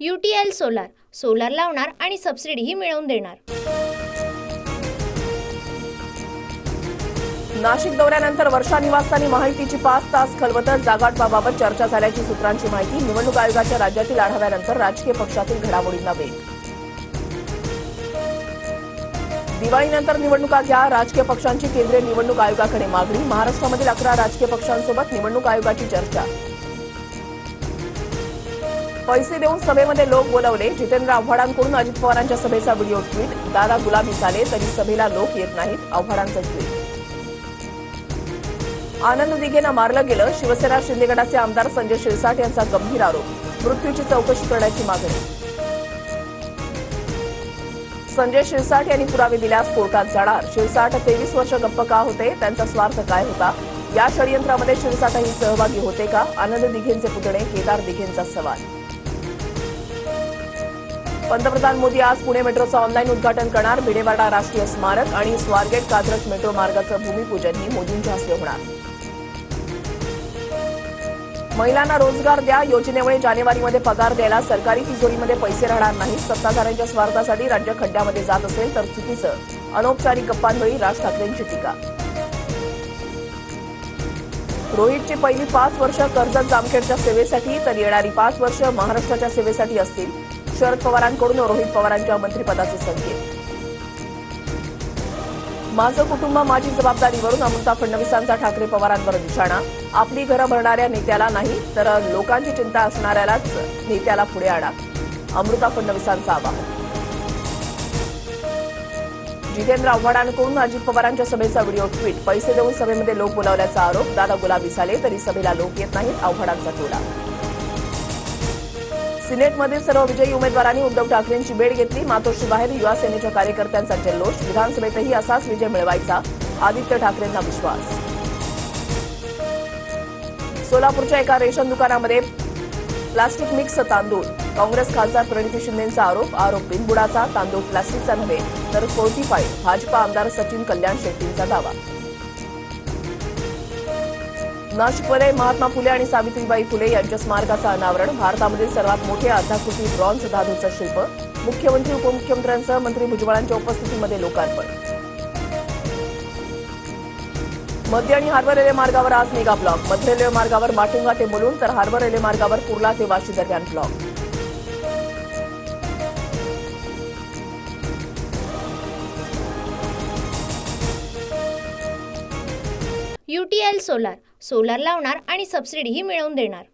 UTL solar solar लावणार आणि सबसिडीही मिळवून देणार। नाशिक दौऱ्यानंतर वर्षा निवासस्थानी माहितीची 5 तास खलबतं जागावाटपाबाबत चर्चा झाल्याची सूत्रांची माहिती। निवडणूक आयोगाच्या राज्यातील आढाव्यानंतर राजकीय पक्षातील घडामोडींना वेग। दिवाळीनंतर निवडणुका घ्या, राजकीय पक्षांची केंद्रीय निवडणूक आयोगाकडे मागणी। महाराष्ट्रामधील 11 राजकीय पक्षांसोबत निवडणूक आयोगाची चर्चा। पैसे देऊन सभेमध्ये लोक बोलवले, जितेंद्र आव्हाडांकडून अजित पवारांच्या सभेचा व्हिडिओ ट्विट। दादा गुलाबी झाले तरी सभेला लोक येत नाहीत, आव्हाडांचं ट्विट। आनंद दिघेंना मारलं गेलं, शिवसेना शिंदे गटाचे आमदार संजय शिरसाट यांचा गंभीर आरोप। मृत्यूची चौकशी करण्याची मागणी। संजय शिरसाट यांनी पुरावे दिल्यास कोर्टात जाणार, शिरसाट 23 वर्ष गप्प का होते, त्यांचा स्वार्थ काय होता, या षडयंत्रामध्ये शिरसाटही सहभागी होते का, आनंद दिघेंचे पुतणे केदार दिघेंचा सवाल। पंतप्रधान मोदी आज पुणे मेट्रोचं ऑनलाईन उद्घाटन करणार। भिडेवाडा राष्ट्रीय स्मारक आणि स्वारगेट कात्रज मेट्रो मार्गाचं भूमिपूजनही मोदींच्या हस्ते होणार। महिलांना रोजगार द्या योजनेमुळे जानेवारीमध्ये पगार द्यायला सरकारी तिजोरीमध्ये पैसे राहणार नाहीत। सत्ताधाऱ्यांच्या स्वार्थासाठी राज्य खड्ड्यामध्ये जात असेल तर चुकीचं, अनौपचारिक गप्पांवेळी राज ठाकरेंची टीका। रोहितची पहिली 5 वर्ष कर्जत जामखेडच्या सेवेसाठी तर येणारी 5 वर्ष महाराष्ट्राच्या सेवेसाठी असतील, शरद पवारांकडून रोहित पवारांच्या मंत्रिपदाचे संकेत। माझं कुटुंब माझी जबाबदारीवरून अमृता फडणवीसांचा ठाकरे पवारांवर निशाणा। आपली घरं भरणाऱ्या नेत्याला नाही तर लोकांची चिंता असणाऱ्यालाच नेत्याला पुढे आणा, अमृता फडणवीसांचं आवाहन। जितेंद्र आव्हाडांकडून अजित पवारांच्या सभेचा व्हिडिओ ट्विट। पैसे देऊन सभेमध्ये लोक बोलावल्याचा आरोप। दादा गुलाबी झाले तरी सभेला लोक येत नाहीत, आव्हाडांचा टोला। सिनेटमधील सर्व विजयी उमेदवारांनी उद्धव ठाकरेंची भेट घेतली। मातोश्रीबाहेर युवा सेनेच्या कार्यकर्त्यांचा जल्लोष। विधानसभेतही असाच विजय मिळवायचा, आदित्य ठाकरेंना विश्वास। सोलापूरच्या एका रेशन दुकानामध्ये प्लास्टिक मिक्स तांदूळ, काँग्रेस खासदार प्रणिती शिंदेंचा आरोप बिनबुडाचा तांदूळ प्लास्टिकचा नव्हे तर फोर्टिफाईड, भाजपा आमदार सचिन कल्याण शेट्टींचा दावा। नाशिकमध्ये महात्मा फुले आणि सावित्रीबाई फुले यांच्या स्मारकाचं अनावरण। भारतामधील सर्वात मोठे अर्धाकृती ब्रॉन्झ धातूचं शिल्प, मुख्यमंत्री उपमुख्यमंत्र्यांसह मंत्री भुजबळांच्या उपस्थितीमध्ये लोकार्पण। मध्य आणि हार्बर रेल्वे मार्गावर आज मेगा ब्लॉक। मध्य रेल्वे मार्गावर माटुंगा ते मुलुंड तर हार्बर रेल्वे मार्गावर कुर्ला ते वाशी दरम्यान ब्लॉक। UTL सोलार सोलार लावणार आणि सबसिडीही मिळवून देणार।